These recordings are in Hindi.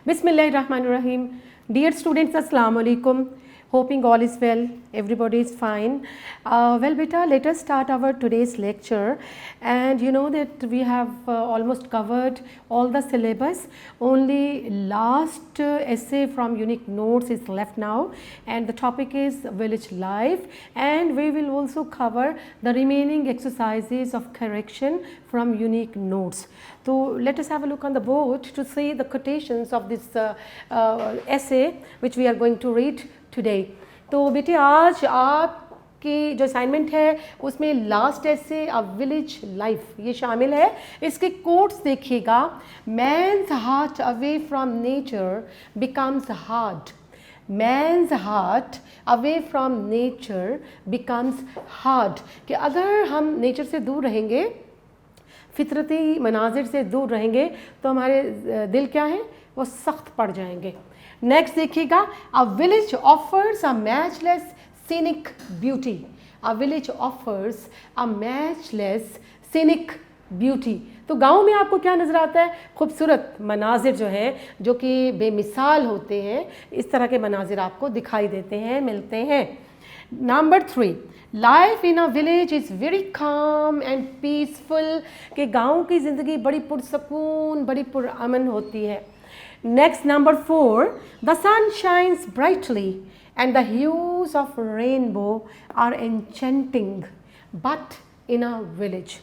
Bismillahirrahmanirrahim. Dear students, Assalamu alaikum. Hoping all is well, everybody is fine. Well, beta, let us start our today's lecture. And you know that we have almost covered all the syllabus. Only last essay from unique notes is left now, and the topic is village life. And we will also cover the remaining exercises of correction from unique notes. So let us have a look on the board to see the quotations of this essay which we are going to read today. तो बेटे आज आपकी जो असाइनमेंट है उसमें लास्ट ऐसे अ विलेज लाइफ ये शामिल है. इसके कोट्स देखिएगा. Man's heart away from nature becomes hard. Man's heart away from nature becomes hard. कि अगर हम नेचर से दूर रहेंगे, फितरती मनाजिर से दूर रहेंगे तो हमारे दिल क्या हैं वो सख्त पड़ जाएंगे. नेक्स्ट देखिएगा. A village offers a matchless scenic beauty. A village offers a matchless scenic beauty. तो गांव में आपको क्या नज़र आता है? खूबसूरत मनाजिर जो हैं जो कि बेमिसाल होते हैं. इस तरह के मनाजिर आपको दिखाई देते हैं, मिलते हैं. Number 3, life in a village is very calm and peaceful. कि गाँव की ज़िंदगी बड़ी पुरसकून, बड़ी पुरअमन होती है. Next, number 4, the sun shines brightly and the hues of rainbow are enchanting, but in a village.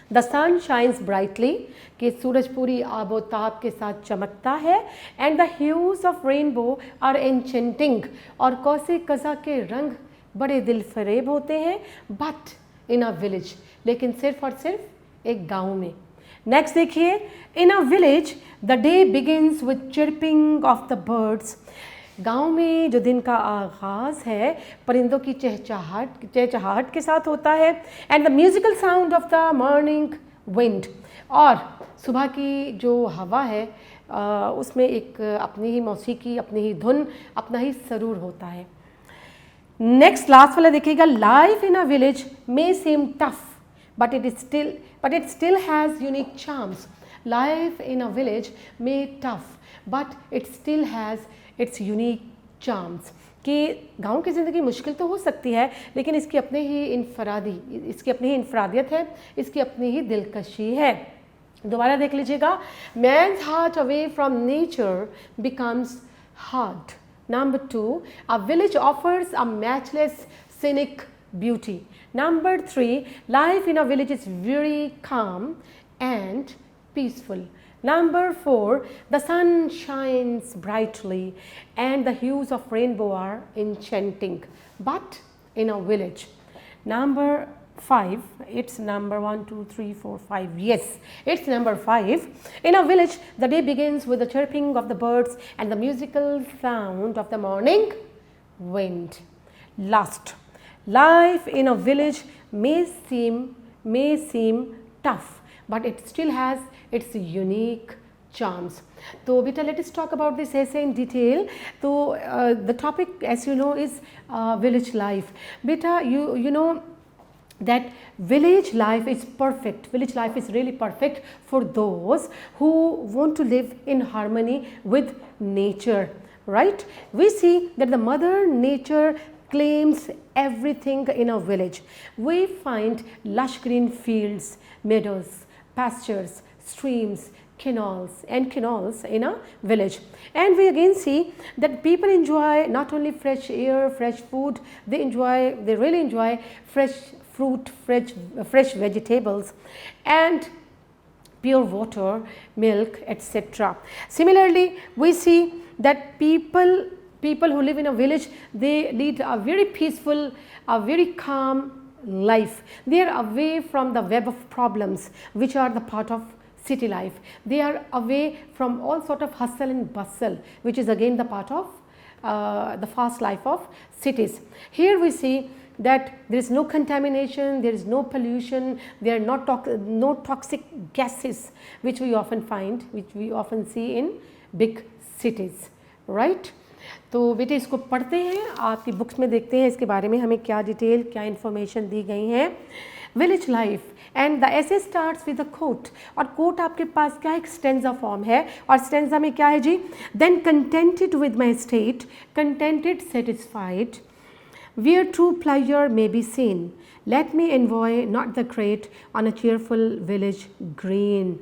The sun shines brightly कि सूरज पूरी आबोताब के साथ चमकता है. and the hues of rainbow are enchanting और कौसे कज़ा के रंग बड़े दिल फरेब होते हैं. but in a village, लेकिन सिर्फ और सिर्फ एक गाँव में. नेक्स्ट देखिए. In a village the day begins with chirping of the birds. गाँव में जो दिन का आगाज़ है परिंदों की चहचहाहट के साथ होता है. And the musical sound of the morning wind. और सुबह की जो हवा है उसमें एक अपनी ही मौसीकी, अपनी ही धुन, अपना ही सरूर होता है. नेक्स्ट लास्ट वाला देखिएगा. Life in a village may seem tough but it still has unique charms. Life in a village may tough but it still has its unique charms. कि गाँव की ज़िंदगी मुश्किल तो हो सकती है लेकिन इसकी अपनी ही इनफरादियत है, इसकी अपनी ही दिलकशी है. दोबारा देख लीजिएगा. Man's heart away from nature becomes hard. Number 2, a village offers a matchless scenic beauty. Number 3, life in a village is very calm and peaceful. Number 4, the sun shines brightly and the hues of rainbow are enchanting, but in a village. Number 5, it's number 1, 2, 3, 4, 5. Yes, it's number 5. In a village, the day begins with the chirping of the birds and the musical sound of the morning wind. Last, life in a village may seem tough but it still has its unique charms. So beta, let us talk about this essay in detail. So the topic, as you know, is village life. Beta, you know that village life is perfect. Village life is really perfect for those who want to live in harmony with nature, right? We see that the mother nature claims everything in a village. We find lush green fields, meadows, pastures, streams, canals in a village. And we again see that people enjoy not only fresh air, fresh food, they really enjoy fresh fruit, fresh vegetables and pure water, milk, etc. Similarly, we see that people who live in a village, they lead a very peaceful, a very calm life. They are away from the web of problems which are the part of city life. They are away from all sort of hustle and bustle which is again the part of the fast life of cities. Here we see that there is no contamination, there is no pollution, there are no toxic gases which we often see in big cities, right? तो बेटे इसको पढ़ते हैं, आपकी बुक्स में देखते हैं इसके बारे में हमें क्या डिटेल, क्या इन्फॉर्मेशन दी गई हैं. Village life एंड द ऐसे स्टार्ट्स विद अ कोट, और कोट आपके पास क्या एक स्टेंजा फॉर्म है, और स्टेंजा में क्या है जी, then contented with my state, contented satisfied, where true pleasure may be seen, let me envoy not the great on a cheerful village green.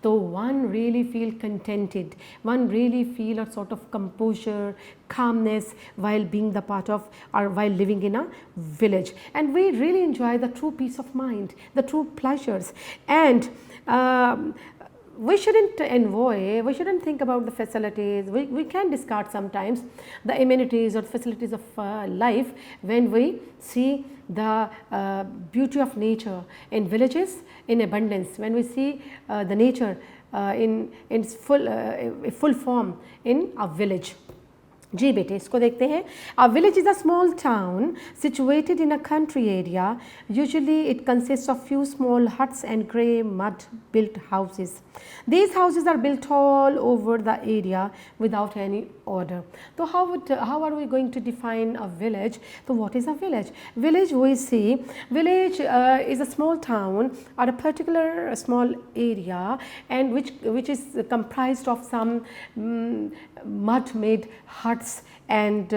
So one really feel contented, one really feel a sort of composure, calmness while being the part of or while living in a village, and we really enjoy the true peace of mind, the true pleasures. And we shouldn't envoy, we shouldn't think about the facilities, we can discard sometimes the amenities or facilities of life when we see the beauty of nature in villages in abundance, when we see the nature in its full form in a village. जी बेटे इसको देखते हैं. A village is a small town situated in a country area. Usually it consists of few small huts and grey mud built houses. These houses are built all over the area without any order. So how are we going to define a village? So what is a village? Village, we see village is a small town or a particular small area, and which is comprised of some mud made huts and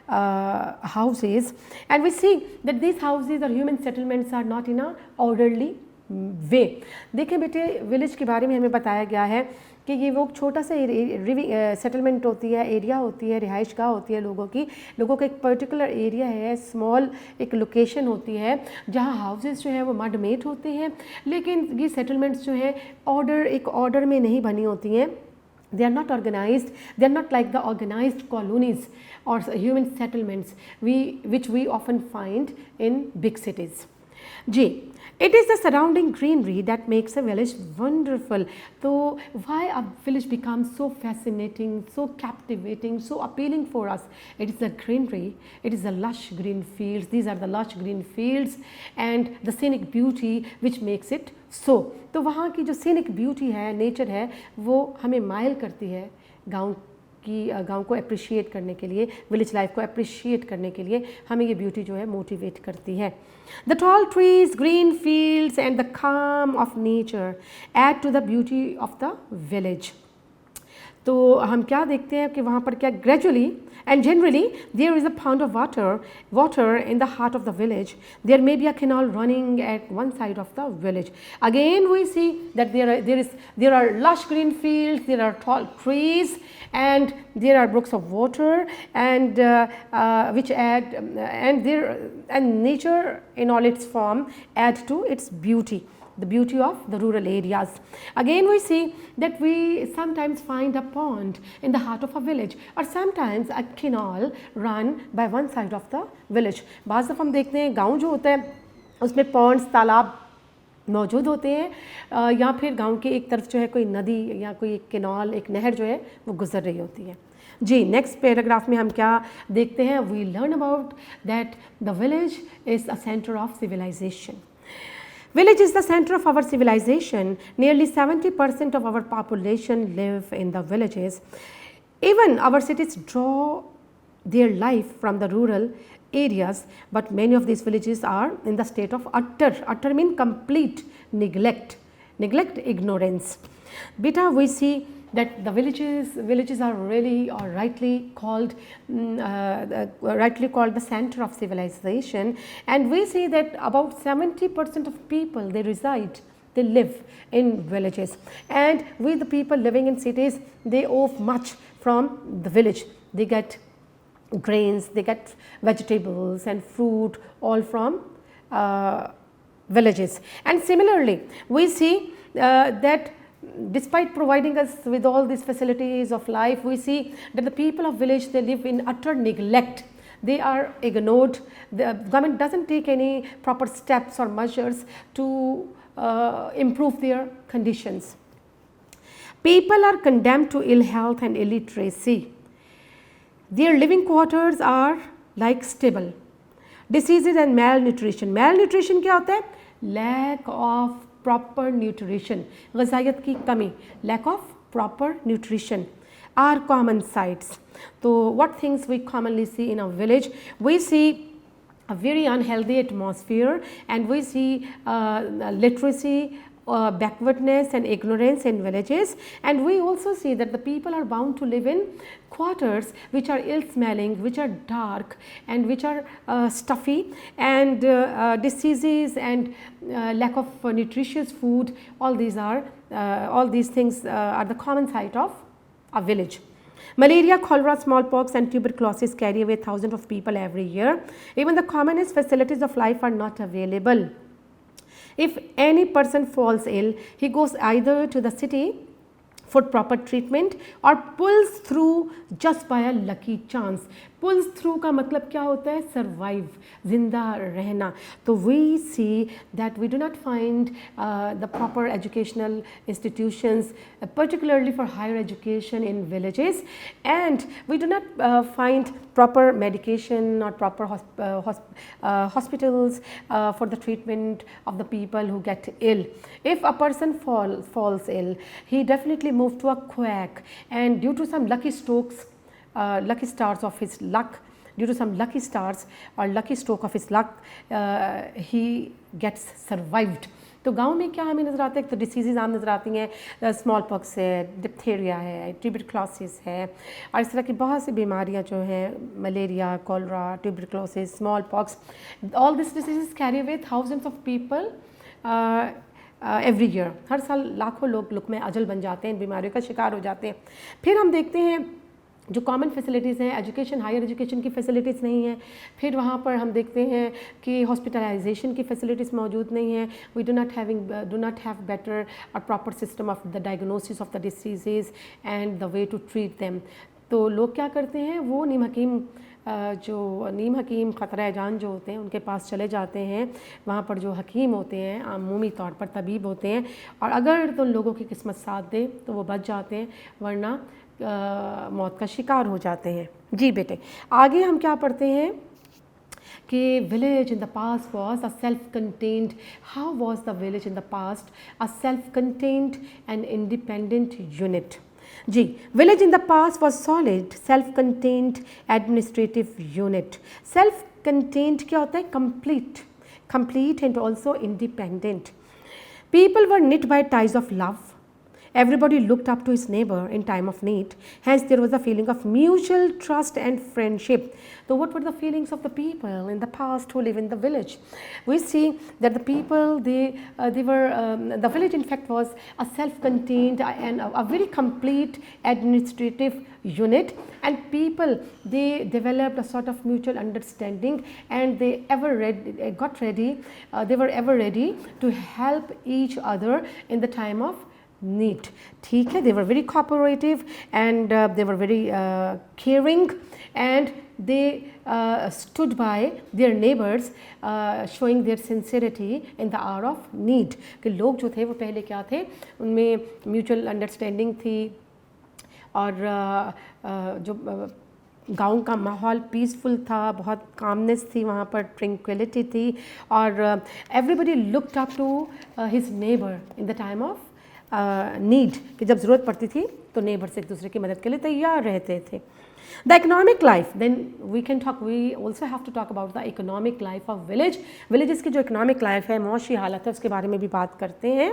houses, and we see that these houses or human settlements are not in a orderly वे. देखिए बेटे विलेज के बारे में हमें बताया गया है कि ये वो छोटा सा सेटलमेंट होती है, एरिया होती है, रिहाइश गाह होती है लोगों का एक पर्टिकुलर एरिया है, स्मॉल एक लोकेशन होती है जहाँ हाउसेस जो है वो मड मेड होते हैं, लेकिन ये सेटलमेंट्स जो है एक ऑर्डर में नहीं बनी होती हैं. They are not organized, they are not like the organized colonies or human settlements which we often find in big cities. Ji, it is the surrounding greenery that makes a village wonderful. So why a village becomes so fascinating, so captivating, so appealing for us? It is the greenery, it is the lush green fields, these are the lush green fields and the scenic beauty which makes it so. तो वहाँ की जो scenic beauty है, nature है, वो हमें माइल करती है गांव को अप्रिशिएट करने के लिए, विलेज लाइफ को अप्रिशिएट करने के लिए हमें ये ब्यूटी जो है मोटिवेट करती है. The tall trees, green fields and the calm of nature add to the beauty of the village. तो हम क्या देखते हैं कि वहाँ पर क्या gradually and generally there is a pond of water in the heart of the village. There may be a canal running at one side of the village. Again we see that there are lush green fields, there are tall trees, and there are brooks of water, and which add and nature in all its form add to its beauty, the beauty of the rural areas. Again we see that we sometimes find a pond in the heart of a village, or sometimes a canal run by one side of the village. बाज़ दफ़ा हम देखते हैं गांव जो होता है उसमें ponds, तालाब मौजूद होते हैं, या फिर गांव के एक तरफ जो है कोई नदी या कोई एक कैनाल, एक नहर जो है वो गुजर रही होती है. जी, नेक्स्ट पैराग्राफ में हम क्या देखते हैं? We learn about that the village is a centre of civilization. Village is the center of our civilization. Nearly 70% of our population live in the villages. Even our cities draw their life from the rural areas, but many of these villages are in the state of utter mean complete neglect, ignorance. Beta, we see that the villages are really or rightly called the center of civilization, and we see that about 70% of people they live in villages, and we the people living in cities, they owe much from the village. They get grains, they get vegetables and fruit all from villages. And similarly we see that despite providing us with all these facilities of life, we see that the people of village, they live in utter neglect. They are ignored. The government doesn't take any proper steps or measures to improve their conditions. People are condemned to ill health and illiteracy. Their living quarters are like stable. Diseases and malnutrition. Malnutrition क्या होता है? Lack of proper nutrition, ग़ज़ाइयत की कमी, lack of proper nutrition are common sights. So what things we commonly see in a village? We see a very unhealthy atmosphere, and we see literacy, backwardness and ignorance in villages, and we also see that the people are bound to live in quarters which are ill smelling, which are dark, and which are stuffy, and diseases and lack of nutritious food, all these things are the common sight of a village. Malaria, cholera, smallpox and tuberculosis carry away thousands of people every year. Even the commonest facilities of life are not available. If any person falls ill, he goes either to the city for proper treatment or pulls through just by a lucky chance. Pulls through का मतलब क्या होता है? Survive, जिंदा रहना. तो we see that we do not find the proper educational institutions, particularly for higher education in villages, and we do not find proper medication or proper hospitals for the treatment of the people who get ill. If a person falls ill, he definitely moves to a quack, and due to some lucky strokes, lucky stars of his luck, due to some lucky stars or lucky stroke of his luck, he gets survived. तो गांव में क्या हमें नज़र आता है? तो डिसीज़ आम नज़र आती हैं, स्मॉल पॉक्स है, डिप्थीरिया है, ट्यूबरक्लोसिस है, और इस तरह की बहुत सी बीमारियां जो हैं, malaria, cholera, tuberculosis, small pox, all this disease carry away thousands of people every year. हर साल लाखों लोग लुक में अजल बन जाते हैं, इन बीमारियों का शिकार हो जाते हैं. फिर हम देखते हैं जो कॉमन फैसिलिटीज़ हैं, एजुकेशन, हायर एजुकेशन की फैसिलिटीज़ नहीं है. फिर वहाँ पर हम देखते हैं कि हॉस्पिटलाइजेशन की फैसिलिटीज़ मौजूद नहीं है. We do not have better और proper system of the diagnosis of the disease and the way to treat them. तो लोग क्या करते हैं, वो नीम हकीम ख़तरा जान जो होते हैं उनके पास चले जाते हैं. वहाँ पर जो हकीम होते हैं, अमूमी तौर पर तबीब होते हैं, और अगर तो लोगों की किस्मत साथ दे तो वो बच जाते हैं, वरना मौत का शिकार हो जाते हैं. जी बेटे, आगे हम क्या पढ़ते हैं कि village in the past was a self-contained. How was the village in the past? A self-contained and independent unit. Ji, village in the past was solid, self-contained administrative unit. Self-contained क्या होता है? Complete and also independent. People were knit by ties of love. Everybody looked up to his neighbor in time of need. Hence, there was a feeling of mutual trust and friendship. So, what were the feelings of the people in the past who live in the village? We see that the people, the village in fact was a self-contained and a very complete administrative unit, and people, they developed a sort of mutual understanding, and they were ever ready to help each other in the time of need. ठीक है, they were very cooperative and they were very caring, and they stood by their neighbors, showing their sincerity in the hour of need. कि लोग जो थे वो पहले क्या थे, उनमें mutual understanding थी, और जो गाँव का माहौल पीसफुल था, बहुत कामनेस थी वहाँ पर, ट्रैंक्विलिटी थी, और everybody looked up to his neighbour in the time of need, कि जब ज़रूरत पड़ती थी तो नेबर्स एक दूसरे की मदद के लिए तैयार रहते थे. The economic life, then we also have to talk about the economic life of villages की जो इकोनॉमिक लाइफ है, मौशी हालत है, उसके बारे में भी बात करते हैं.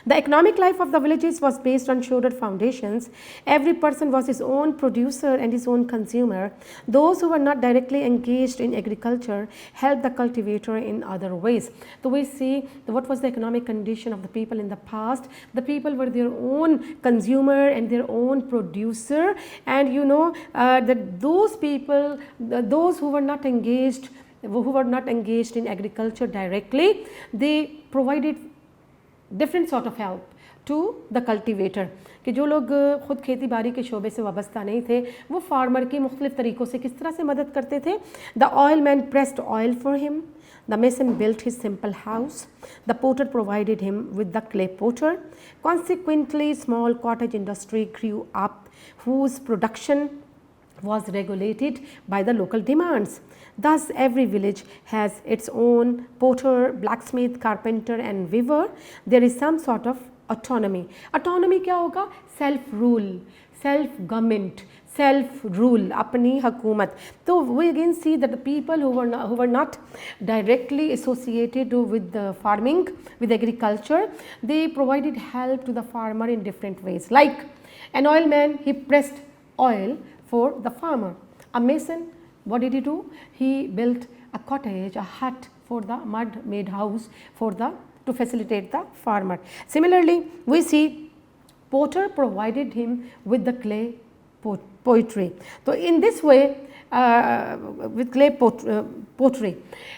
The economic life of the villages was based on shoulder foundations. Every person was his own producer and his own consumer. Those who were not directly engaged in agriculture helped the cultivator in other ways. So we see what was the economic condition of the people in the past. The people were their own consumer and their own producer, and you know that those people, those who were not engaged in agriculture directly, they provided different sort of help to the cultivator, कि जो लोग ख़ुद खेती बाड़ी के शोबे से वाबस्ता नहीं थे, वो फार्मर की मुख्तलिफ़ तरीक़ों से किस तरह से मदद करते थे. The oil man pressed oil for him, the mason built his simple house, the potter provided him with the clay potter. Consequently small cottage industry grew up whose production was regulated by the local demands. Thus, every village has its own potter, blacksmith, carpenter and weaver. There is some sort of autonomy. Autonomy क्या होगा? Self rule, self government, self rule, अपनी हुकूमत. तो we again see that the people who were not directly associated with the farming, with agriculture, they provided help to the farmer in different ways. Like an oilman, he pressed oil for the farmer. A mason, what did he do? He built a cottage, a hut for the mud made house for the to facilitate the farmer. Similarly, we see potter provided him with the clay poetry. So in this way, with clay pottery,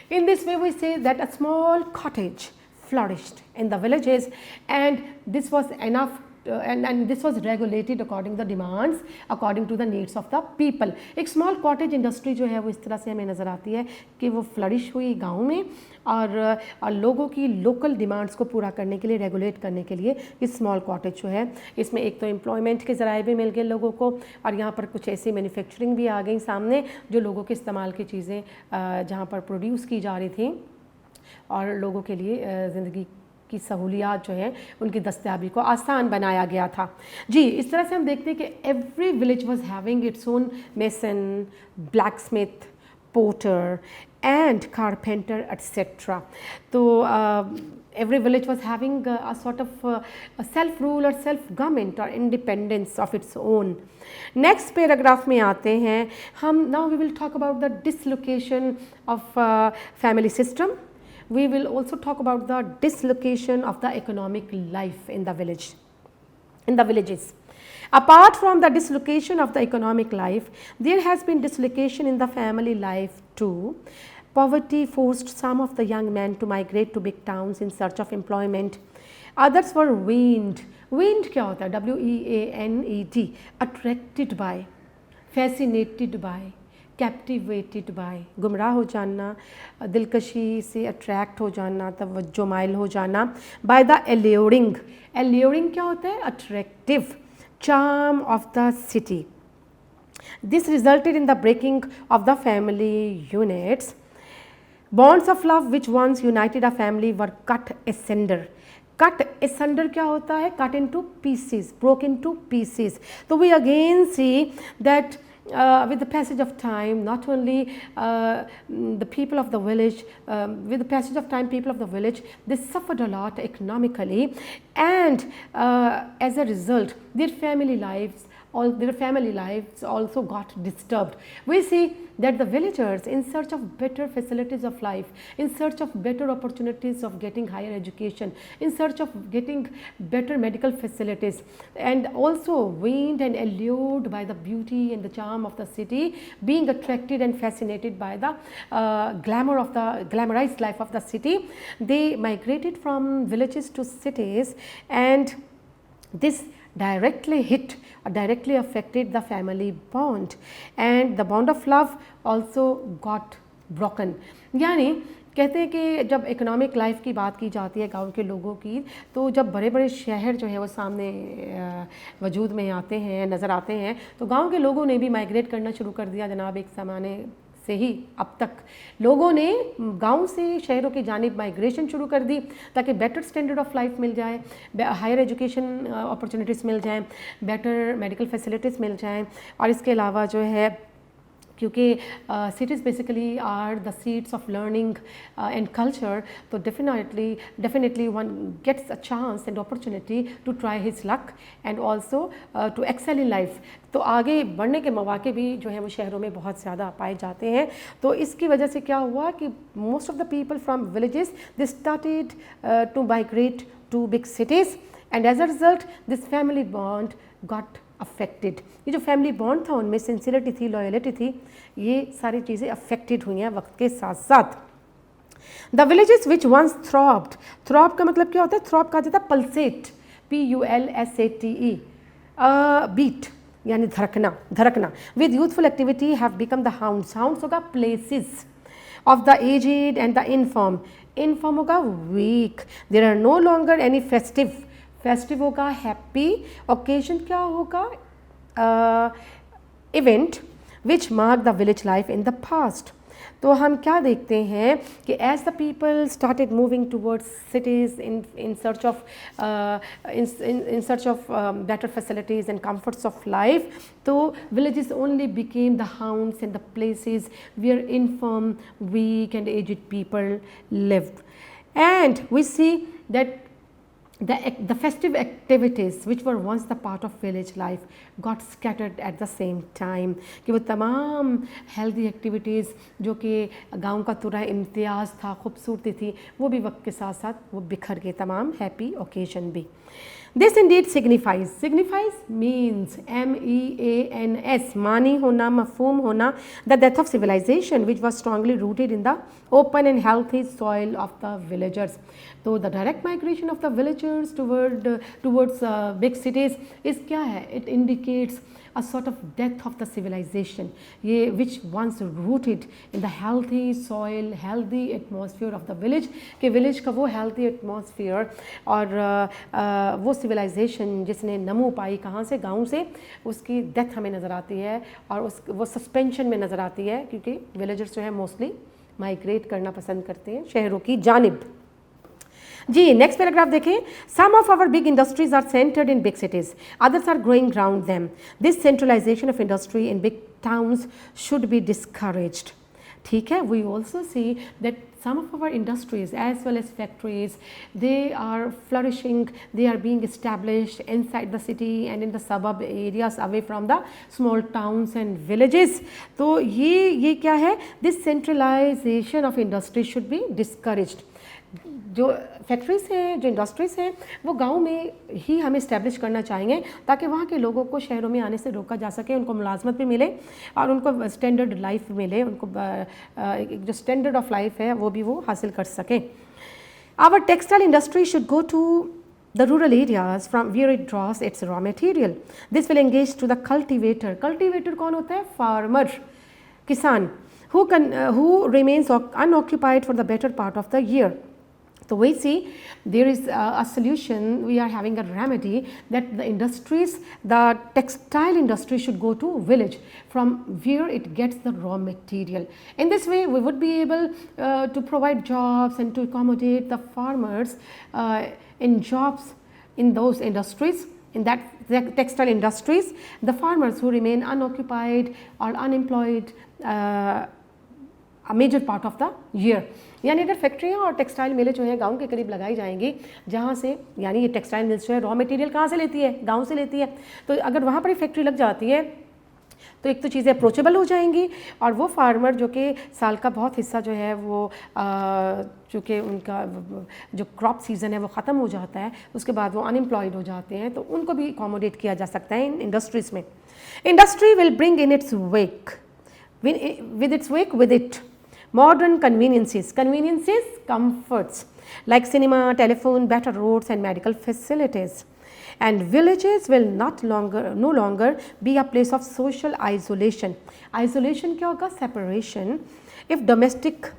in this way we say that a small cottage flourished in the villages, and this was enough and this was regulated according to the demands, according to the needs of the people. एक small cottage industry जो है वो इस तरह से हमें नज़र आती है कि वो फ्लरिश हुई गाँव में और लोगों की लोकल डिमांड्स को पूरा करने के लिए, रेगुलेट करने के लिए इस स्मॉल कॉटेज जो है इसमें एक तो एम्प्लॉयमेंट के ज़राए भी मिल गए लोगों को, और यहाँ पर कुछ ऐसी मैन्युफैक्चरिंग भी आ गई सामने जो लोगों के इस्तेमाल की चीज़ें जहाँ पर प्रोड्यूस की जा रही थी और लोगों के लिए ज़िंदगी की सहूलियात जो है उनकी दस्तयाबी को आसान बनाया गया था. जी, इस तरह से हम देखते हैं कि every village was having its own mason, blacksmith, potter and carpenter, etc. So every village was having a sort of a self rule or self government or independence of its own. Next paragraph में आते हैं हम. Now we will talk about the dislocation of family system. We will also talk about the dislocation of the economic life in the village, in the villages. Apart from the dislocation of the economic life, there has been dislocation in the family life too. Poverty forced some of the young men to migrate to big towns in search of employment. Others were weaned. Weaned क्या होता है? WEANED. Attracted by, fascinated by, captivated by. गुमराह हो जाना, दिलकशी से अट्रैक्ट हो जाना, तवज्जो माइल हो जाना. By the alluring. एल्योरिंग क्या होता है? Attractive charm of the city. This resulted in the breaking of the family units. Bonds of love which once united a family were cut asunder. Cut asunder क्या होता है? Cut into pieces, broke into pieces. So we again see that with the passage of time, not only the people of the village, with the passage of time, people of the village, they suffered a lot economically, and as a result, their family lives also got disturbed. We see that the villagers, in search of better facilities of life, in search of better opportunities of getting higher education, in search of getting better medical facilities, and also weaned and allured by the beauty and the charm of the city, being attracted and fascinated by the glamorized life of the city, they migrated from villages to cities, and this directly affected the family bond, and the bond of love also got broken. यानी कहते हैं कि जब इकोनॉमिक लाइफ की बात की जाती है गांव के लोगों की, तो जब बड़े बड़े शहर जो है वो सामने वजूद में आते हैं, नज़र आते हैं, तो गांव के लोगों ने भी माइग्रेट करना शुरू कर दिया. जनाब, एक ज़माने से ही अब तक लोगों ने गांव से शहरों की जानिब माइग्रेशन शुरू कर दी ताकि बेटर स्टैंडर्ड ऑफ लाइफ मिल जाए, हायर एजुकेशन अपॉर्चुनिटीज़ मिल जाएं, बेटर मेडिकल फैसिलिटीज़ मिल जाएं, और इसके अलावा जो है क्योंकि cities basically are the seats of learning and culture, तो definitely one gets a chance and opportunity to try his luck and also to excel in life. तो आगे बढ़ने के मौके भी जो है वो शहरों में बहुत ज़्यादा पाए जाते हैं. तो इसकी वजह से क्या हुआ कि most of the people from villages, they started to migrate to big cities, and as a result this family bond got affected. ये जो फैमिली बॉन्ड था उनमें सिंसियरिटी थी, लॉयलिटी थी, ये सारी चीज़ें अफेक्टेड हुई हैं वक्त के साथ साथ. The villages which once throbbed. Throb का मतलब क्या होता है? थ्रॉब का जाता है पल्सेट, PULSATE, बीट यानी धड़कना. With youthful activity have become the hounds. Hounds होगा places of the aged and the inform. Inform होगा weak. There are no longer any festive होगा हैप्पी. ओकेजन क्या होगा? Event which mark the village life in the past. तो हम क्या देखते हैं कि as the people started moving towards cities in search of in search of better facilities and comforts of life, so villages only became the haunts and the places where infirm, weak and aged people lived. And we see that the festive activities which were once the part of village life got scattered at the same time, कि वो तमाम healthy activities जो कि गाँव का पूरा इम्तियाज़ था, खूबसूरती थी, वो भी वक्त के साथ साथ वो बिखर गए, तमाम happy occasion भी. This indeed signifies means MEANS, मानी होना, मफहूम होना, the death of civilization which was strongly rooted in the open and healthy soil of the villagers. So the direct migration of the villagers towards big cities is क्या है? It indicates a sort of death of the civilization, ये which once rooted in the healthy soil, healthy atmosphere of the village, कि village का वो healthy atmosphere और वो civilization जिसने नमो पाई कहाँ से, गाँव से, उसकी death हमें नज़र आती है और वो suspension में नज़र आती है, क्योंकि villagers जो है mostly migrate करना पसंद करते हैं शहरों की जानिब. जी नेक्स्ट पैराग्राफ देखें. Some of our big industries are centred in big cities, others are growing around them. This centralisation of industry in big towns should be discouraged. ठीक है, we also see that some of our industries as well as factories, they are flourishing, they are being established inside the city and in the suburb areas away from the small towns and villages. तो ये क्या है, this centralization of industry should be discouraged. जो फैक्ट्रीज हैं, जो इंडस्ट्रीज़ हैं, वो गांव में ही हम इस्टेब्लिश करना चाहेंगे ताकि वहाँ के लोगों को शहरों में आने से रोका जा सके, उनको मुलाजमत भी मिले और उनको स्टैंडर्ड लाइफ मिले, उनको जो स्टैंडर्ड ऑफ लाइफ है वो भी वो हासिल कर सकें. Our textile industry should go to the rural areas from where it draws its raw material. This will engage to the cultivator. Cultivator कौन होता है? Farmer, किसान, who remains unoccupied for the better part of the year. So we see there is a solution, we are having a remedy that the industries, the textile industry should go to village from where it gets the raw material. In this way we would be able to provide jobs and to accommodate the farmers in jobs in those industries, in that textile industries. The farmers who remain unoccupied or unemployed a major part of the year. यानी अगर फैक्ट्रियाँ और टेक्सटाइल मिलें जो है गांव के करीब लगाई जाएंगी, जहाँ से यानी ये टेक्सटाइल मिल्स जो है रॉ मटेरियल कहाँ से लेती है? गांव से लेती है. तो अगर वहाँ पर ही फैक्ट्री लग जाती है तो एक तो चीज़ें अप्रोचेबल हो जाएंगी और वो फार्मर जो कि साल का बहुत हिस्सा जो है वो चूँकि उनका जो क्रॉप सीज़न है वो ख़त्म हो जाता है, उसके बाद वो अनएम्प्लॉयड हो जाते हैं, तो उनको भी अकोमोडेट किया जा सकता है इन इंडस्ट्रीज़ में. Industry will bring in its wake with it modern conveniences, comforts like cinema, telephone, better roads and medical facilities. And villages will no longer be a place of social isolation. Isolation क्या होगा? Separation. If domestic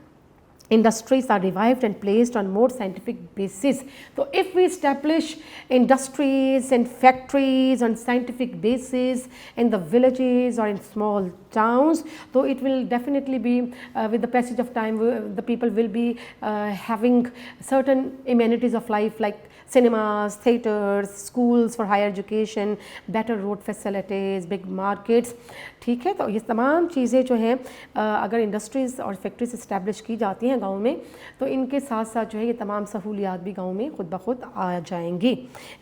industries are revived and placed on more scientific basis. So if we establish industries and factories on scientific basis in the villages or in small towns, so it will definitely be with the passage of time the people will be having certain amenities of life like cinemas, theaters, schools for higher education, better road facilities, big markets. ठीक है, तो ये तमाम चीज़ें जो हैं अगर इंडस्ट्रीज़ और फैक्ट्रीज इस्टेब्लिश की जाती हैं गाँव में, तो इनके साथ साथ जो है ये तमाम सहूलियात भी गाँव में खुद ब खुद आ जाएंगी.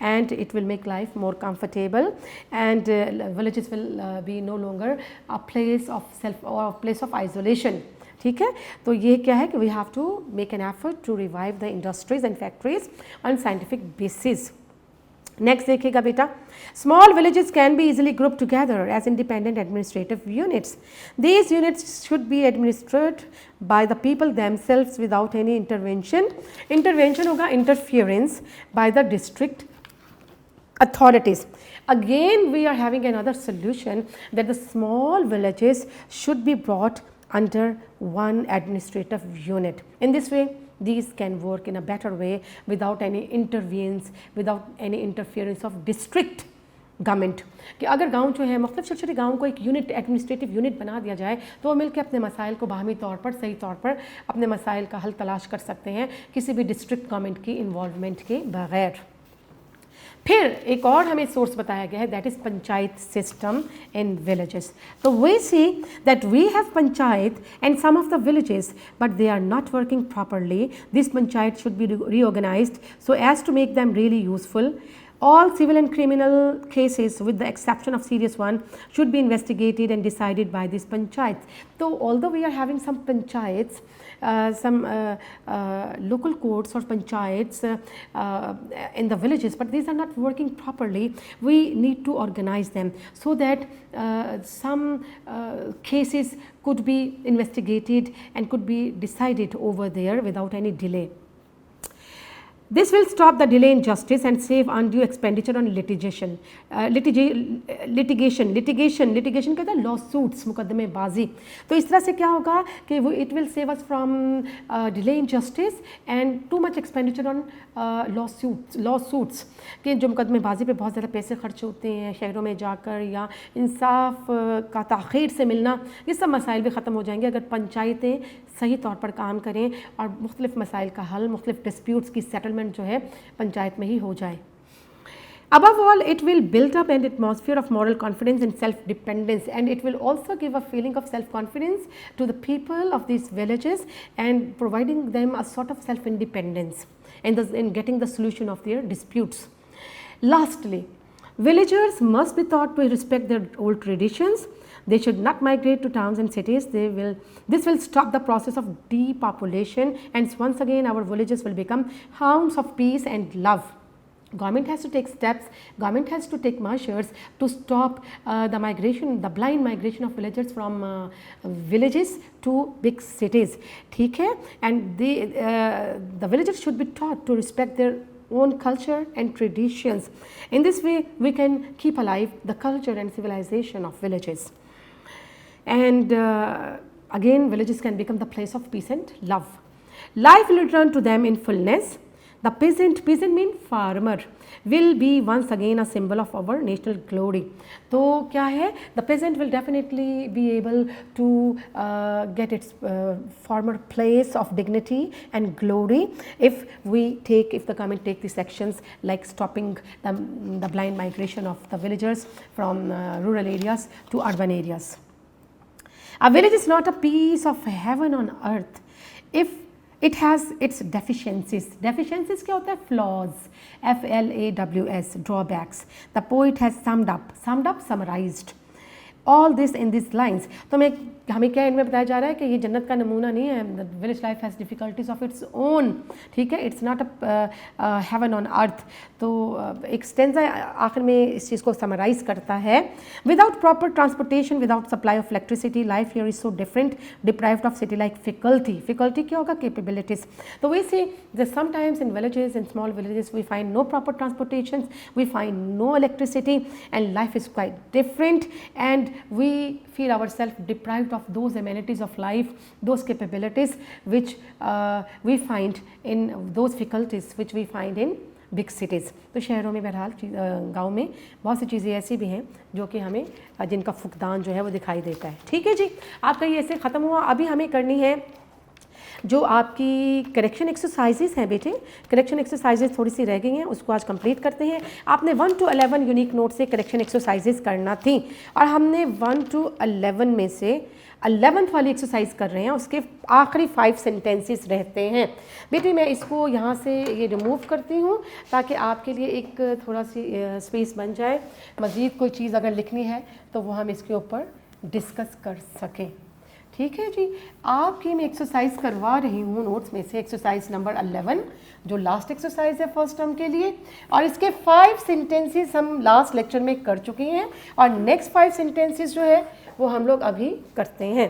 And it will make life more comfortable and villages will be no longer a place of self or place of isolation. ठीक है, तो ये क्या है कि we have to make an effort to revive the industries and factories on scientific basis. Next देखिएगा बेटा, small villages can be easily group together as independent administrative units. These units should be administered by the people themselves without any intervention. Intervention होगा interference by the district authorities. Again we are having another solution that the small villages should be brought under one administrative unit. In this way these can work in a better way without any interference, without any interference of district government कि अगर गांव जो है मुख्तलिफ छोटे छोटे गाँव को एक यूनिट एडमिनिस्ट्रेटिव यूनिट बना दिया जाए तो वो मिलकर अपने मसाइल को बाहमी तौर पर सही तौर पर अपने मसाइल का हल तलाश कर सकते हैं किसी भी डिस्ट्रिक्ट गवर्नमेंट की इन्वॉल्वमेंट के बगैर। फिर एक और हमें सोर्स बताया गया है that is panchayat system in villages. तो we see that we have panchayat and some of the villages but they are not working properly. This panchayat should be reorganized so as to make them really useful. All civil and criminal cases with the exception of serious one should be investigated and decided by these panchayats. So although we are having some panchayats, some local courts or panchayats in the villages, but these are not working properly. We need to organize them so that some cases could be investigated and could be decided over there without any delay. This will stop the delay in justice and save undue expenditure on litigation. Litigation कहता है lawsuits, मुकदमेबाजी। तो इस तरह से क्या होगा कि वो it will save us from delay in justice and too much expenditure on lawsuits कि जो मुकदमेबाजी पे बहुत ज़्यादा पैसे खर्च होते हैं शहरों में जाकर या इंसाफ का ताख़ीर से मिलना, ये सब मसाइल भी ख़त्म हो जाएंगे अगर पंचायतें सही तौर पर काम करें और मुख्तलिफ मसाइल का हल, मुख्तलिफ डिस्प्यूट्स की सेटलमेंट जो है पंचायत में ही हो जाए। Above all, it will build up an atmosphere of moral confidence and self-dependence, and it will also give a feeling of self-confidence to the people of these villages and providing them a sort of self-independence in getting the solution of their disputes. Lastly, villagers must be taught to respect their old traditions. They should not migrate to towns and cities. This will stop the process of depopulation, and once again our villages will become homes of peace and love. Government has to take steps, government has to take measures to stop the migration, the blind migration of villagers from villages to big cities. ठीक है? And the villagers should be taught to respect their own culture and traditions. In this way, we can keep alive the culture and civilization of villages. And again, villages can become the place of peace and love. Life will return to them in fullness. The peasant means farmer, will be once again a symbol of our national glory. तो क्या है? The peasant will definitely be able to get its former place of dignity and glory if the government take these actions like stopping the blind migration of the villagers from rural areas to urban areas. A village is not a piece of heaven on earth if it has its deficiencies. Deficiencies क्या होता है? Flaws, FLAWS, drawbacks. The poet has summarized all this in these lines. तो हमें क्या इनमें बताया जा रहा है कि ये जन्नत का नमूना नहीं है. Village life has difficulties of its own. ठीक है, it's not a heaven on earth. तो एक स्टेंजा आखिर में इस चीज़ को समराइज़ करता है. Without proper transportation, without supply of electricity, life here is so different, deprived of city like facility क्या होगा? कैपेबिलिटीज़. तो we see that sometimes in villages, in small villages, we find no proper transportation, we find no electricity, and life is quite different, and we feel ourselves deprived of those amenities of life, those capabilities which we find in those faculties which we find in big cities. तो शहरों में बहरहाल गाँव में बहुत सी चीज़ें ऐसी भी हैं जो कि हमें जिनका फुकदान जो है वो दिखाई देता है. ठीक है जी, आपका ये ऐसे ख़त्म हुआ. अभी हमें करनी है जो आपकी करेक्शन एक्सरसाइजेस हैं बेटे. करेक्शन एक्सरसाइजेस थोड़ी सी रह गई हैं, उसको आज कंप्लीट करते हैं. आपने 1 to 11 यूनिक नोट से करेक्शन एक्सरसाइजेस करना थी और हमने 1 to 11 में से 11th वाली एक्सरसाइज कर रहे हैं. उसके आखिरी 5 सेंटेंसेस रहते हैं. बेटे मैं इसको यहाँ से ये रिमूव करती हूँ ताकि आपके लिए एक थोड़ा सी स्पेस बन जाए. मज़ीद कोई चीज़ अगर लिखनी है तो वो हम इसके ऊपर डिस्कस कर सकें. ठीक है जी, आपकी मैं एक्सरसाइज करवा रही हूँ नोट्स में से एक्सरसाइज नंबर 11 जो लास्ट एक्सरसाइज है फर्स्ट टर्म के लिए, और इसके 5 सेंटेंसेस हम लास्ट लेक्चर में कर चुके हैं और नेक्स्ट 5 सेंटेंसेस जो है वो हम लोग अभी करते हैं.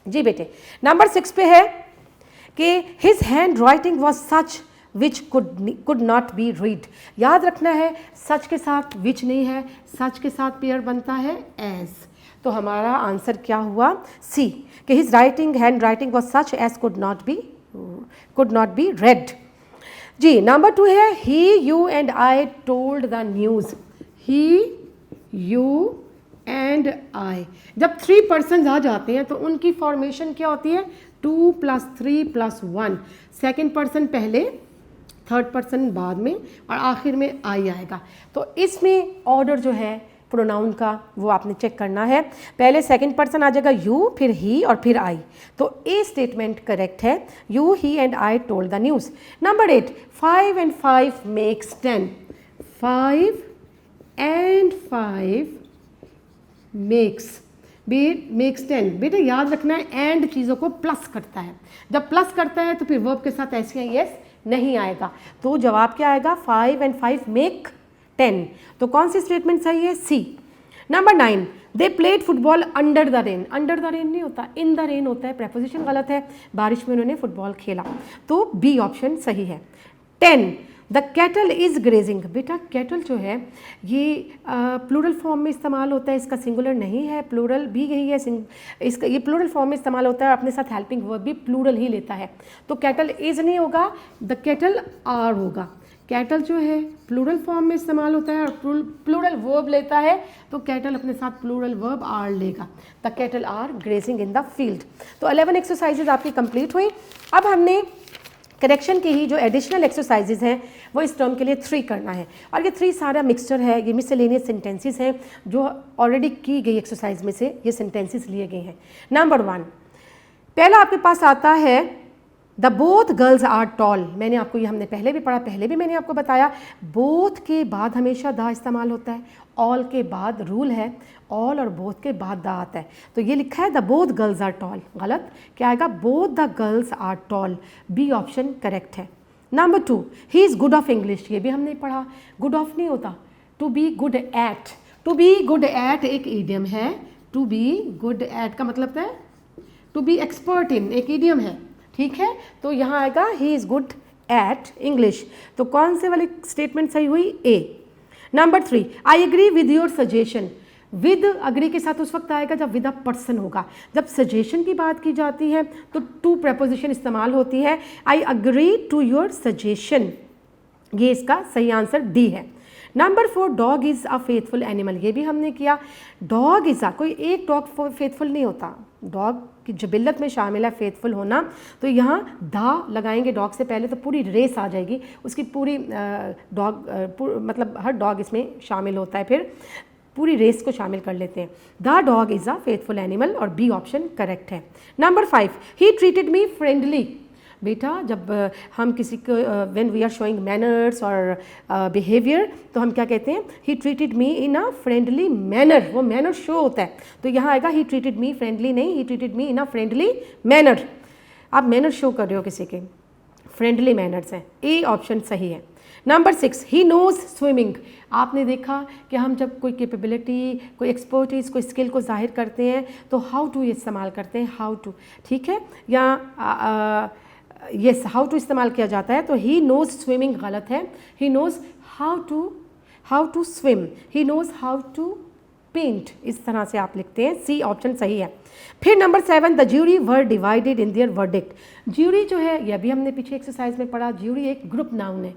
जी बेटे, नंबर 6 पे है कि his hand writing was such which could not B read. याद रखना है सच के साथ विच नहीं है, सच के साथ पेयर बनता है एज. तो हमारा आंसर क्या हुआ? सी, कि his hand writing was such as could not be read. जी नंबर 2 है he, you and I told the news. He, you and I. जब 3 पर्सन आ जाते हैं तो उनकी फॉर्मेशन क्या होती है? 2 + 3 + 1। सेकेंड पर्सन पहले, थर्ड पर्सन बाद में, और आखिर में आई आएगा। तो इसमें ऑर्डर जो है प्रोनाउन का वो आपने चेक करना है। पहले सेकंड पर्सन आ जाएगा यू, फिर ही और फिर आई। तो ए स्टेटमेंट करेक्ट है। You, he and I told the news. Number 8, 5 and 5 makes 10। 5 and 5 makes 10। बेटा याद रखना है एंड चीज़ों को प्लस करता है। जब प्लस करता है तो फिर वर्ब के साथ ऐसे ही यस नहीं आएगा। तो जवाब क्या आएगा? 5 and 5 make 10। तो कौन सी स्टेटमेंट सही है? C. Number 9, they played football under the rain. Under the rain नहीं होता, इन द रेन होता है। प्रेपोजिशन गलत है, बारिश में उन्होंने फुटबॉल खेला। तो बी ऑप्शन सही है। 10, द कैटल इज़ ग्रेजिंग। बेटा कैटल जो है ये प्लूरल फॉर्म में इस्तेमाल होता है, इसका सिंगुलर नहीं है, प्लूरल भी यही है। इसका ये प्लूरल फॉर्म में इस्तेमाल होता है और अपने साथ हेल्पिंग वर्ब भी प्लूरल ही लेता है। तो कैटल इज़ नहीं होगा, द कैटल आर होगा। कैटल जो है प्लूरल फॉर्म में इस्तेमाल होता है और प्लूरल वर्ब लेता है, तो कैटल अपने साथ प्लूरल वर्ब आर लेगा। The cattle are grazing in the field. तो 11 एक्सरसाइजेज आपकी कंप्लीट हुई। अब हमने करेक्शन की ही जो एडिशनल एक्सरसाइजेज हैं वो इस टर्म के लिए 3 करना है। और ये 3 सारा मिक्सचर है, ये मिसलेनियस सेंटेंसेस हैं जो ऑलरेडी की गई एक्सरसाइज में से ये सेंटेंसेस लिए गए हैं। नंबर 1, पहला आपके पास आता है the both girls are tall. मैंने आपको ये हमने पहले भी पढ़ा, पहले भी मैंने आपको बताया बोथ के बाद हमेशा द इस्तेमाल होता है, ऑल के बाद रूल है, ऑल और बोथ के बाद द आता है। तो ये लिखा है the both girls are tall, गलत। क्या आएगा? Both the girls are tall. B option correct है। Number 2, he is good of English. ये भी हमने पढ़ा, गुड ऑफ नहीं होता, to be good at. To be good at एक ईडियम है। टू बी गुड एट का मतलब है टू बी एक्सपर्ट इन, एक ईडियम है, ठीक है। तो यहाँ आएगा he is good at English. तो कौन से वाली स्टेटमेंट सही हुई? A. Number 3, I agree with your suggestion. With agree के साथ उस वक्त आएगा जब विद अ पर्सन होगा। जब सजेशन की बात की जाती है तो टू प्रपोजिशन इस्तेमाल होती है। I agree to your suggestion, ये इसका सही आंसर डी है। Number 4, dog is a faithful animal. ये भी हमने किया। डॉग इज़ अ, कोई एक डॉग फेथफुल नहीं होता, डॉग की जबिल्लत में शामिल है फेथफुल होना। तो यहाँ दा लगाएंगे डॉग से पहले तो पूरी रेस आ जाएगी, उसकी पूरी डॉग मतलब हर डॉग इसमें शामिल होता है, फिर पूरी रेस को शामिल कर लेते हैं। The dog is a faithful animal और बी ऑप्शन करेक्ट है। Number 5, he treated me friendly. बेटा जब हम किसी को when we are showing manners और बिहेवियर तो हम क्या कहते हैं? He treated me in a friendly manner. वो मैनर शो होता है। तो यहाँ आएगा ही ट्रीटेड मी फ्रेंडली नहीं, ही treated me in a friendly manner. आप मैनर शो कर रहे हो किसी के, फ्रेंडली मैनर्स हैं। ए ऑप्शन सही है। Number 6, he knows swimming. आपने देखा कि हम जब कोई कैपेबिलिटी, कोई एक्सपर्टीज़, कोई स्किल को जाहिर करते हैं तो हाउ टू इस्तेमाल करते हैं, हाउ टू, ठीक है। या यस हाउ टू इस्तेमाल किया जाता है। तो ही नोज़ स्विमिंग गलत है। He knows how to swim, he knows how to paint, इस तरह से आप लिखते हैं। सी ऑप्शन सही है। फिर number 7, the jury were divided in their verdict. Jury जो है यह भी हमने पीछे एक्सरसाइज में पढ़ा, ज्यूरी एक ग्रुप नाउन है।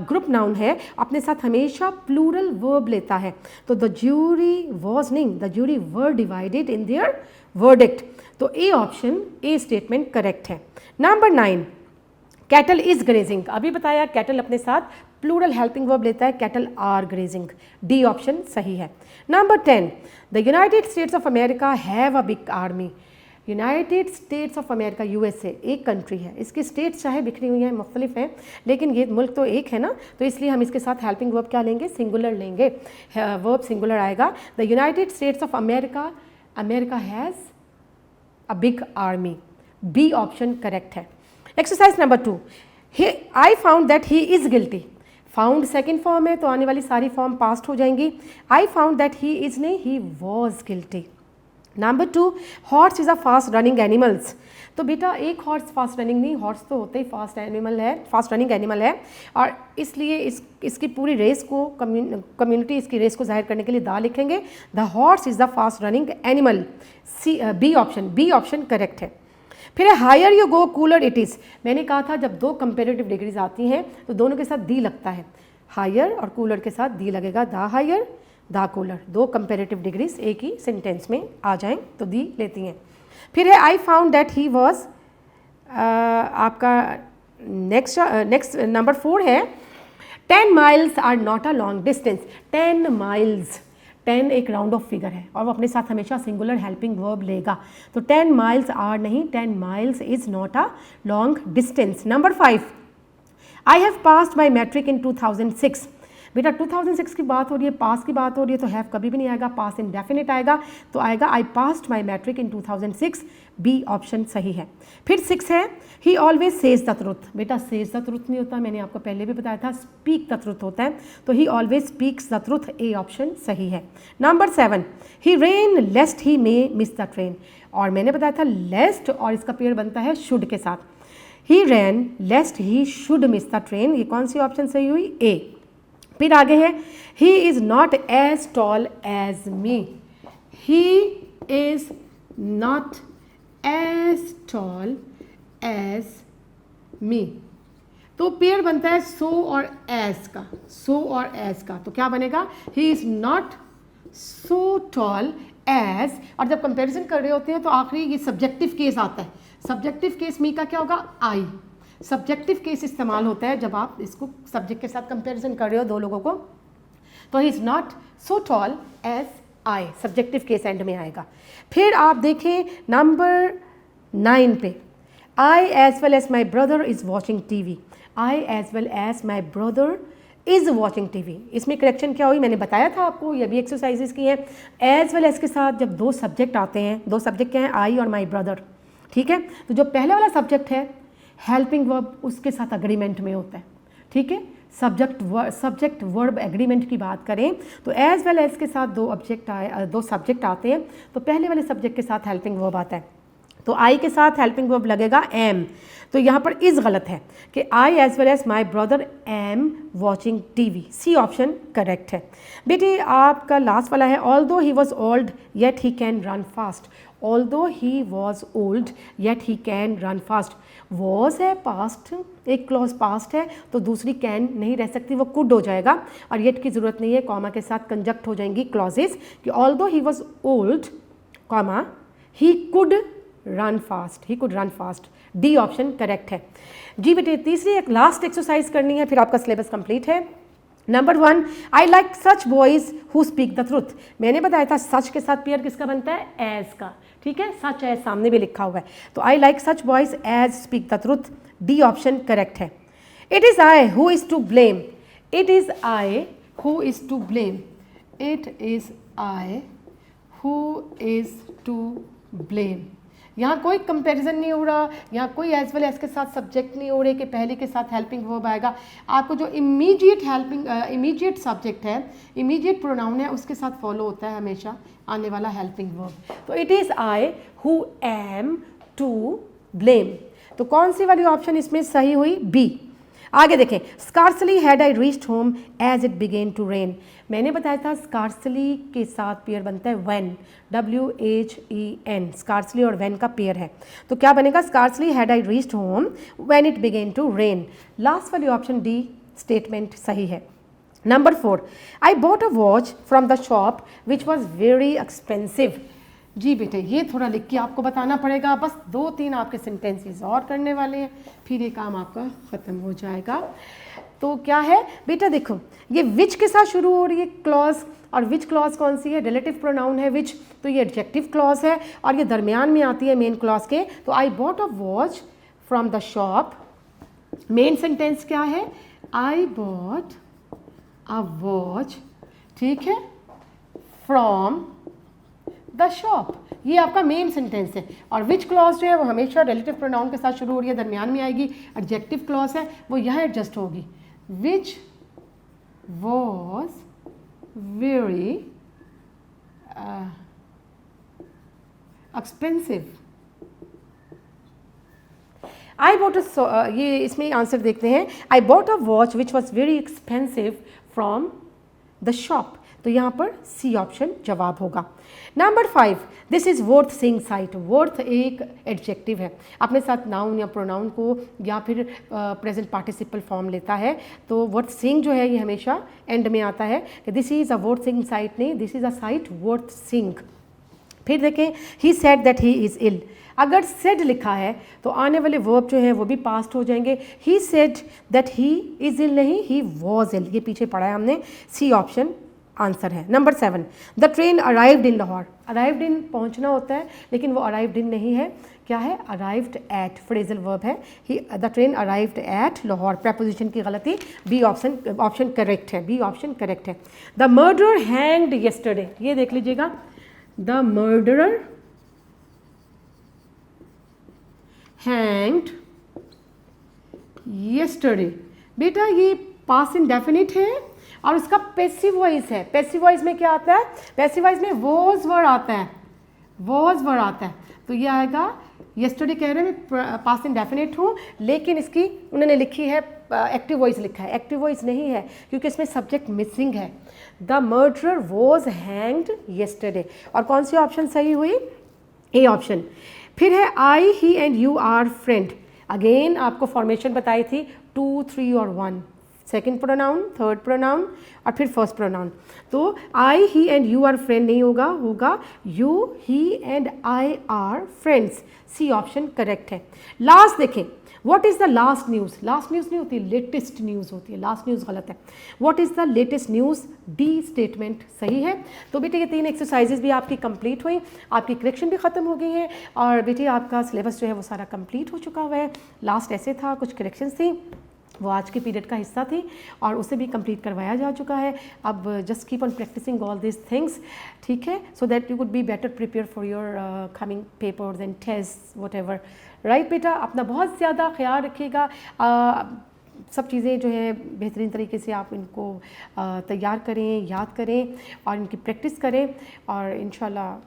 ग्रुप नाउन है, अपने साथ हमेशा प्लूरल वर्ब लेता है। तो द ज्यूरी वॉज नहीं, the jury were divided in their verdict. तो A option, A statement correct है। Number 9, cattle is grazing. अभी बताया कैटल अपने साथ प्लूरल हेल्पिंग वर्ब लेता है, cattle are grazing. D option सही है। Number 10, the United states of America have a big army. United states of America, USA एक कंट्री है, इसकी स्टेट्स चाहे बिखरी हुई हैं, मुख्तलिफ हैं, लेकिन ये मुल्क तो एक है ना, तो इसलिए हम इसके साथ हेल्पिंग वर्ब क्या लेंगे? सिंगुलर लेंगे, वर्ब सिंगुलर आएगा। The United states of America, America has a big army. B option correct है। Exercise number 2, I found that he is guilty. Found second form है तो आने वाली सारी फॉर्म पास्ट हो जाएंगी। I found that he is नहीं, he was guilty. Number 2, horse is a fast running animals. तो बेटा एक हॉर्स फास्ट रनिंग नहीं, हॉर्स तो होते ही फास्ट एनिमल है, फास्ट रनिंग एनिमल है, और इसलिए इसकी पूरी रेस को कम्युनिटी इसकी रेस को जाहिर करने के लिए दा लिखेंगे। The horse is the fast running animal. C B option correct है। फिर higher you go cooler it is. मैंने कहा था जब 2 कंपेरेटिव डिग्रीज आती हैं तो दोनों के साथ दी लगता है, हायर और कूलर के साथ दी लगेगा। The higher the cooler. दो कंपेरेटिव डिग्रीज एक ही सेंटेंस में आ जाएं तो दी लेती हैं। फिर है I found that he was, आपका नेक्स्ट नंबर 4 है 10 miles are not a long distance. 10 miles, 10 एक राउंड ऑफ फिगर है और वो अपने साथ हमेशा सिंगुलर हेल्पिंग वर्ब लेगा, तो 10 माइल्स आर नहीं, 10 miles is not a long distance. Number 5, I have passed my matric in 2006। बेटा 2006 की बात हो रही है, पास की बात हो रही है, तो हैव कभी भी नहीं आएगा, पास इंडेफिनिट आएगा, तो आएगा I passed my matric in 2006। B option सही है। फिर 6 है he always says the truth. बेटा सेज द ट्रुथ नहीं होता, मैंने आपको पहले भी बताया था, स्पीक द ट्रुथ होता है, तो he always speaks the truth. A option सही है। Number 7, he ran lest he may miss the train, और मैंने बताया था लेस्ट और इसका पेयर बनता है शुड के साथ। He ran lest he should miss the train, ये कौन सी ऑप्शन सही हुई? ए। फिर आगे है he is not as tall as me. He is not as tall as me, तो पेयर बनता है सो और एज का, सो और एज का, तो क्या बनेगा? He is not so tall as, और जब कंपैरिजन कर रहे होते हैं तो आखिरी ये सब्जेक्टिव केस आता है। सब्जेक्टिव केस मी का क्या होगा? आई। सब्जेक्टिव केस इस्तेमाल होता है जब आप इसको सब्जेक्ट के साथ कंपैरिजन कर रहे हो दो लोगों को, तो he is not so tall as I, subjective case end में आएगा। फिर आप देखें नंबर 9 पे, I as well as my brother is watching TV. I as well as my brother is watching TV, इसमें करेक्शन क्या हुई? मैंने बताया था आपको, ये भी एक्सरसाइजेस की हैं। एज वेल एज के साथ जब दो सब्जेक्ट आते हैं, दो सब्जेक्ट क्या हैं? आई और माई ब्रदर, ठीक है, तो जो पहले वाला सब्जेक्ट है हेल्पिंग वर्ब उसके साथ अग्रीमेंट में होता है, ठीक है। सब्जेक्ट वर्ब एग्रीमेंट की बात करें तो एज वेल एज के साथ दो सब्जेक्ट आते हैं, तो पहले वाले सब्जेक्ट के साथ हेल्पिंग वर्ब आता है, तो आई के साथ हेल्पिंग वर्ब लगेगा एम, तो यहाँ पर इज़ गलत है कि I as well as my brother am watching TV. C option correct है। बेटे आपका लास्ट वाला है although he was old yet he can run fast. Although he was old yet he can run fast, was है पास्ट, एक क्लॉज पास्ट है, तो दूसरी कैन नहीं रह सकती, वो कुड हो जाएगा, और येट की ज़रूरत नहीं है, कॉमा के साथ कंजक्ट हो जाएंगी क्लॉजेस कि although he was old comma he could run fast, he could run fast. D option correct है। जी बेटे तीसरी एक लास्ट एक्सरसाइज करनी है, फिर आपका सिलेबस कंप्लीट है। Number 1, I like such boys who speak the truth. मैंने बताया था सच के साथ पेयर किसका बनता है? एज का, ठीक है, सच एज सामने भी लिखा हुआ है, तो I like such boys as speak the truth. D option correct है। It is I who is to blame. It is I who is to blame. It is I who is to blame. यहाँ कोई कंपैरिजन नहीं हो रहा, यहाँ कोई एज वेल एज के साथ सब्जेक्ट नहीं हो रहे कि पहले के साथ हेल्पिंग वर्ब आएगा। आपको जो इमीडिएट सब्जेक्ट है, इमीडिएट प्रोनाउन है, उसके साथ फॉलो होता है हमेशा आने वाला हेल्पिंग वर्ब। तो it is I who am to blame, तो कौन सी वाली ऑप्शन इसमें सही हुई? बी। आगे देखें, scarcely had I reached home as it began to rain. मैंने बताया था स्कार्सली के साथ पेयर बनता है व्हेन, WHEN, स्कार्सली और व्हेन का पेयर है, तो क्या बनेगा? Scarcely had I reached home when it began to rain. Last वाली ऑप्शन डी स्टेटमेंट सही है। Number 4, I bought a watch from the shop which was very expensive. जी बेटे ये थोड़ा लिख के आपको बताना पड़ेगा, बस 2-3 आपके सेंटेंसेस और करने वाले हैं, फिर ये काम आपका ख़त्म हो जाएगा। तो क्या है बेटा, देखो ये विच के साथ शुरू हो रही है क्लॉज, और विच क्लॉज कौन सी है? रिलेटिव प्रोनाउन है विच, तो ये एडजेक्टिव क्लॉज है, और ये दरमियान में आती है मेन क्लॉज के। तो आई bought a watch from the shop, main sentence क्या है? आई बॉट अ वॉच, ठीक है, फ्रॉम द शॉप, ये आपका मेन सेंटेंस है। और विच क्लॉज जो है वो हमेशा रिलेटिव प्रोनाउन के साथ शुरू हो रही है, दरमियान में आएगी। एडजेक्टिव क्लॉज है वो यहाँ एडजस्ट होगी, विच was very expensive. I bought ये इसमें आंसर देखते हैं, आई bought a watch which was very expensive from the shop. तो यहाँ पर सी ऑप्शन जवाब होगा। Number 5, this is worth seeing site. Worth एक एडजेक्टिव है, अपने साथ नाउन या प्रोनाउन को या फिर प्रेजेंट पार्टिसिपल फॉर्म लेता है। तो वर्थ सीइंग जो है ये हमेशा एंड में आता है कि this is a worth seeing sight, नहीं, this is a sight worth seeing. फिर देखें, he said that he is ill. अगर सेड लिखा है तो आने वाले वर्ब जो है वो भी पास्ट हो जाएंगे। He said that he is ill नहीं, ही वॉज इल, ये पीछे पढ़ा है हमने, सी ऑप्शन आंसर है। Number 7, the train arrived in Lahore. Arrived in पहुंचना होता है, लेकिन वो अराइव्ड इन नहीं है, क्या है, अराइव्ड एट, फ्रेजल वर्ब है। He the train arrived at Lahore, preposition की गलती, बी ऑप्शन करेक्ट है, बी ऑप्शन करेक्ट है। द मर्डरर हैंग्ड येस्टरडे, ये देख लीजिएगा, द मर्डरर हैंग्ड येस्टरडे। बेटा ये पास्ट इंडेफिनिट है और उसका पैसिव वॉइस है। पैसिव वॉइस में क्या आता है, पैसिव वॉइस में वॉज वर्ड आता है, वॉज वर्ड आता है। तो ये आएगा, येस्टरडे कह रहे हैं मैं पास्ट इंडेफिनिट हूँ, लेकिन इसकी उन्होंने लिखी है एक्टिव वॉइस लिखा है, एक्टिव वॉइस नहीं है क्योंकि इसमें सब्जेक्ट मिसिंग है। The murderer was hanged yesterday, और कौन सी ऑप्शन सही हुई, ए ऑप्शन। फिर है I he and you are friend. Again आपको फॉर्मेशन बताई थी 2, 3 और 1, सेकेंड प्रोनाउन, थर्ड प्रोनाउन और फिर फर्स्ट प्रोनाउन। तो I he and you are friend नहीं होगा, होगा you he and I are friends, C option correct है। लास्ट देखें, what is the last news. Last news नहीं होती, लेटेस्ट न्यूज़ होती है, लास्ट न्यूज़ गलत है। What is the latest news, D statement सही है। तो बेटे ये 3 एक्सरसाइजेज भी आपकी कंप्लीट हुई, आपकी करेक्शन भी ख़त्म हो गई है और बेटे आपका सिलेबस जो है वो सारा कंप्लीट हो चुका हुआ है। लास्ट ऐसे था, कुछ करेक्शंस थी, वो आज के पीरियड का हिस्सा थी और उसे भी कंप्लीट करवाया जा चुका है। अब just keep on practising all this things, ठीक है, so that you would be better prepare for your coming papers and test whatever, right बेटा। अपना बहुत ज़्यादा ख्याल रखिएगा, सब चीज़ें जो है बेहतरीन तरीके से आप इनको तैयार करें, याद करें और इनकी प्रैक्टिस करें और इंशाल्लाह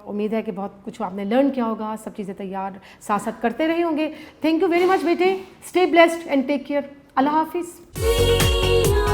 उम्मीद है कि बहुत कुछ आपने लर्न किया होगा, सब चीज़ें तैयार साथ साथ करते रहे होंगे। थैंक यू वेरी मच बेटे, stay blessed and take care, अल्लाह हाफिज़।